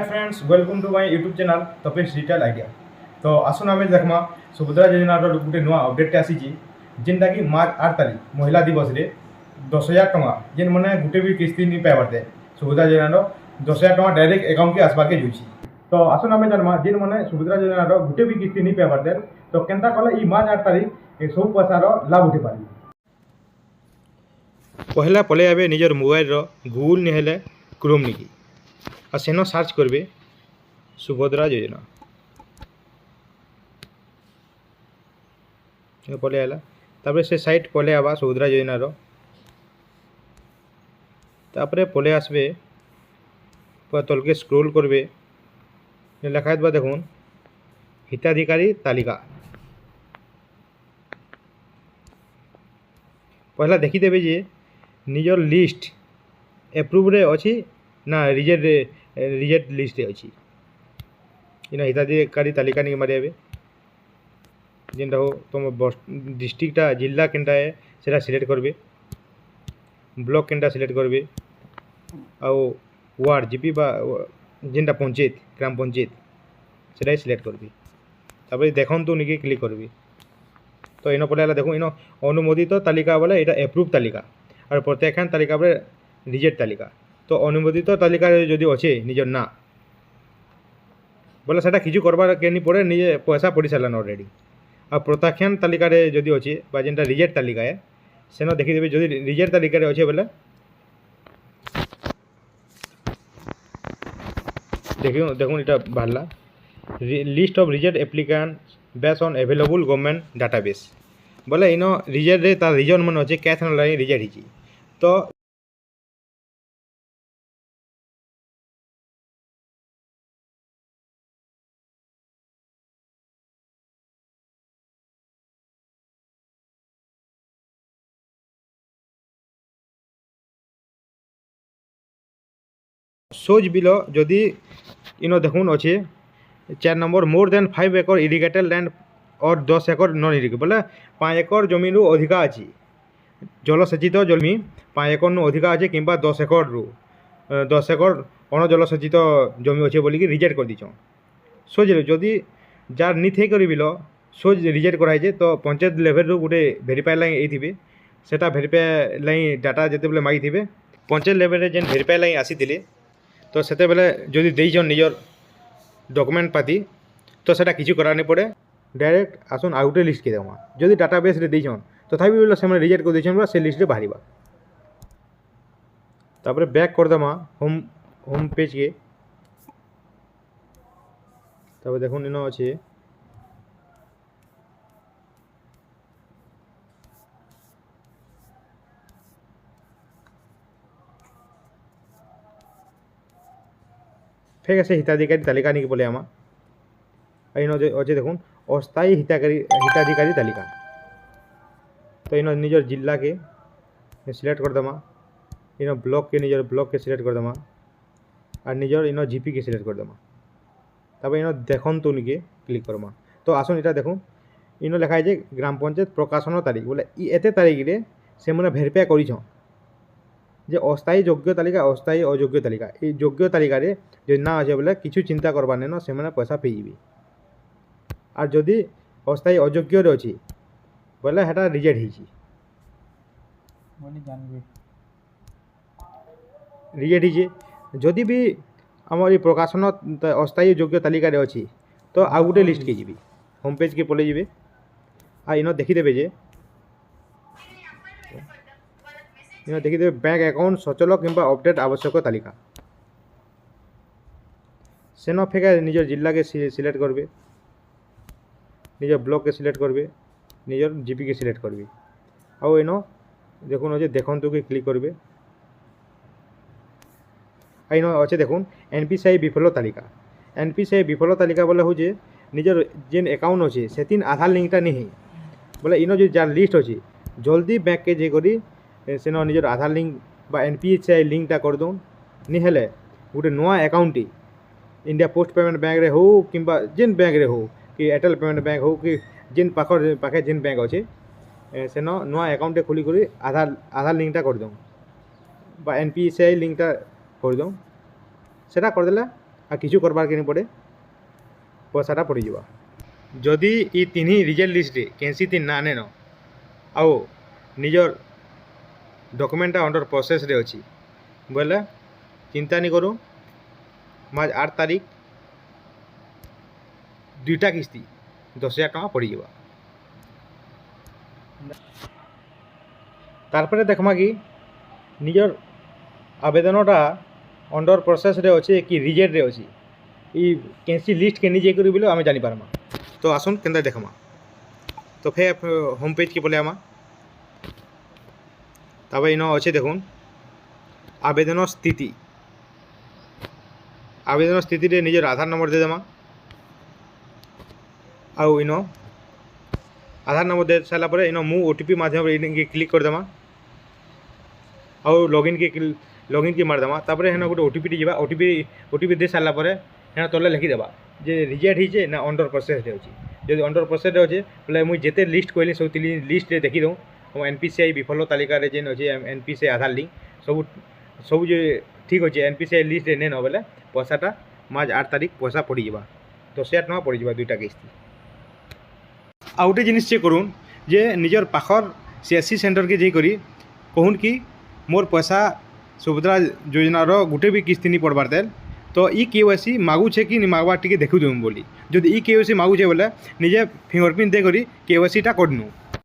Friends welcome to my YouTube channel Tapesh digital idea. तो आसन आम देखमा सुभद्रा योजनार गोटे नुआ अपडेट आसी जेनटा कि मार्च 8 तारीख महिला दिवस रे 10,000 टका जेन मैंने गोटे भी किस्ती नहीं पाइबार सुभद्रा योजनार 10,000 टका डायरेक्ट अकाउंट के आसबार के जाऊँगी। तो आसन आम जानमा जेन मैंने सुभद्रा योजनार गोटे भी किस्ती नहीं पाइबार तो केनता कले मार्च 8 तारीख सब पैसार लाभ उठे पारि। पहला पलि आए निजर मोबाइल गूगल नहीं क्रोम नहीं और सेन सर्च करेंगे सुभद्रा योजना पलि आला तापर से साइट पलि आवा सुभद्रा योजनार तापर पलि आसबे तलके स्क्रोल करबे लेखा देखुन हिताधिकारी तालिका पहला देखीदेवे जे निजर लिस्ट एप्रुव रे अच्छी ना रिजेक्ट लिस्ट अच्छी इना हिताधिकारी तालिका नहीं मारे जेनटा हो तुम डिस्ट्रिक्टा जिला केनटा है सेटा सिलेक्ट करबे ब्लॉक केनटा सिलेक्ट करबे आउ वार्ड जीपी बा जेनटा पंचायत ग्राम पंचायत सेटा सिलेक्ट करबे तापर देखन तो निके क्लिक करबे तो इन पड़े देखो इन अनुमोदित तालिका बोले यहाँ एप्रुव तालिका और प्रत्येक तालिका बोले रिजेक्ट तालिका तो अनुमोदित तालिका जदि अच्छे निजर ना बोले सेटा किछु करबार के नहीं पड़े निजे पैसा पड़ी सारान अलरेडी और प्रत्याख्यान तालिका जदि अच्छे जेनटा रिजेक्ट तालिका है सेन देखीदेवे जदि रिजेक्ट तालिका अच्छे बोले देखुन इटा बाहरला list of reject applicant based on available government database बोले इन रिजेक्ट रे तार रीजन मन अच्छे क्या रिजेक्ट ही तो सोज बिलो जदि इन देखुन अच्छे 4 नंबर मोर देन 5 एकड़ इरिगेटेड लैंड और 10 एकड़ नन इरिगेटेड बोले 5 एकड़ जमीन रु अधिका अच्छी जलसेचित जमी 5 एकड़ नु अधिका अच्छे कि 10 एकड़ रु 10 एकड़ अण जलसेचित जमी अच्छे बोलिकी रिजेक्ट कर दीछन सोज जदि जार नहीं थे कर बिल सोज रिजेक्ट कराई तो पंचायत लेवल रु गोटे भेरीफाई लाइन ये सेटा भेरीफाई लाइन डाटा जिते मागी थे पंचायत लेवल जेन भेरीफाई लाइन आसी तो सेते बेले जदि देइछन निजर डॉक्यूमेंट पाती तो सेटा किछु करा नहीं पड़े डायरेक्ट आसन आउ गोटे लिस्ट के देमा जदि डाटाबेस रे देइछन तथापि बोले से रिजेक्ट कर देइछन से लिस्ट रे बाहरिबा तापर बैक कर देमा होम पेज के तापर देखुन इन अच्छे फेक हिताधिकारी तालिका नहीं बोले आमा इन अच्छे देखुन अस्थायी हिताधिकारी तालिका तो इन निजर जिला के सिलेक्ट कर देमा इन ब्लॉक के सिलेक्ट कर देमा और निजर इन जीपी के सिलेक्ट कर देमा तब इन देखन तो निके क्लिक करमा तो आसन इटा देखुन इन लिखाई जे ग्राम पंचायत प्रकाशन तारीख बोले एते तारीख रे से मैंने भेरीफाई कर जे अस्थायी योग्य तालिका अस्थायी अयोग्य तालिका ये योग्य तालिका रे जो ना अच्छे बोले किछु चिंता करबार न से मैंने पैसा पेइबे और जदि अस्थायी अयोग्य रे अच्छी बोले हेटा रिजेक्ट हो जदि भी आम प्रकाशन अस्थायी योग्य तालिका रे अच्छी तो आउ गोटे लिस्ट के जी होम पेज के पलि जी आ इन देखीदेवे जे इन देखीदेवे बैंक अकाउंट सचल कि अपडेट आवश्यक तालिका सेन फेका निजर जिला के सिलेक्ट करबे निजर ब्लॉक के सिलेक्ट करबे निजर जीपी के सिलेक्ट करबे आउ इन देखुन अच्छे देखन तो के क्लिक करबे इन अच्छे देखुन एनपीसीआई विफल तालिका बोले हूँ निजर जेन अकाउंट अच्छे से आधार लिंकटा नहीं बोले इन जो जार लिस्ट अच्छे जल्दी बैंक के जे करी सेन निजर आधार लिंक बा एनपीसीआई लिंकटा कर दौन नहीं हेले गोटे नुआ account India post payment bank रे हो कि जेन बैंक रे हो कि एयरटेल पेमेंट बैंक हो कि जेन पाखे जेन बैंक अच्छे सेन नुआ अकाउंट खोली करी आधार लिंकटा कर दौन बा एनपीसीआई लिंकटा कर दौन सेटा करदेले আর কিছু করবার কে নি পড়ে পয়সাটা পড়িଯିবা। যদি ই তিনি রিজেক্ট লিস্টে কেনসি তিন না নেন আও নিজর ডকুমেন্টটা অন্ডর প্রসেসরে অছি বলে চিন্তা নি করু, মার্চ 8 তারিখ 2টা কিস্তি 10,000 টাকা পড়িଯିবা। তারপরে দেখমা কি নিজর আবেদনটা অন্ডর প্রসেসরে অছে কি রিজেক্টরে অছি, ই কেনসি লিস্ট কেনি যাই করি বলে আমি জানি পারমা। তো আসুন কেনতা দেখমা। তো ফের হোম পেজ কে বলে আমা, তারপরে ইন অছে দেখুন আবেদনের স্থিতি। আবেদনের স্থিতিরে নিজের আধার নম্বর দিয়ে দেমা, আউ ইন আধার নম্বর দিয়ে সারা পরে ইন মু ওটিপি মাধ্যমে ইনকে ক্লিক করে দেমা, আউ লগইন কে মারিদেমা। তারপরে হেন গোটে ওটিপিটি যা, ওটিপি দিয়ে সারা পরে হেন তলে লিখিদেবা যে রিজেক্ট হয়েছে না অন্ডর প্রসেসরে অছে। যদি অন্ডর প্রসেসরে অছে বলে মুই যেতে লিস্ট কইলি সব লিস্টরে দেখি দઉં। ମୋ NPCI ବିଫଳ ତାଲିକାରେ ଯେନ୍ ଅଛେ NPCI ଆଧାର ଲିଙ୍କ୍ ସବୁ ଯେ ଠିକ୍ ଅଛେ NPCI ଲିଷ୍ଟରେ ନେନ ବେଲେ ପଇସାଟା ମାର୍ଚ୍ଚ 8 ତାରିଖ ପଇସା ପଡ଼ିଯିବା, 10,000 ଟଙ୍କା ପଡ଼ିଯିବା 2ଟା কিস্তি। ଆଉ ଗୋଟେ ଜିନିଷ ଚେକ୍ କରୁନ୍ ଯେ ନିଜର ପାଖର CSC ସେଣ୍ଟରକେ ଯାଇକରି କହୁନ୍ କି ମୋର୍ ପଇସା ସୁଭଦ୍ରା ଯୋଜନାର ଗୋଟେ ବି କିସ୍ତି ନି ପଡ଼ବାର୍ ଦେଲ୍, ତ ଇ KYC ମାଗୁଛେ କି ନି ମାଗବା ଟିକେ ଦେଖୁ ଦେଉଁ ବୋଲି। ଯଦି ଇ KYC ମାଗୁଛେ ବେଲେ ନିଜେ ଫିଙ୍ଗରପ୍ରିଣ୍ଟ ଦେଇକରି KYCଟା କରିନୁ।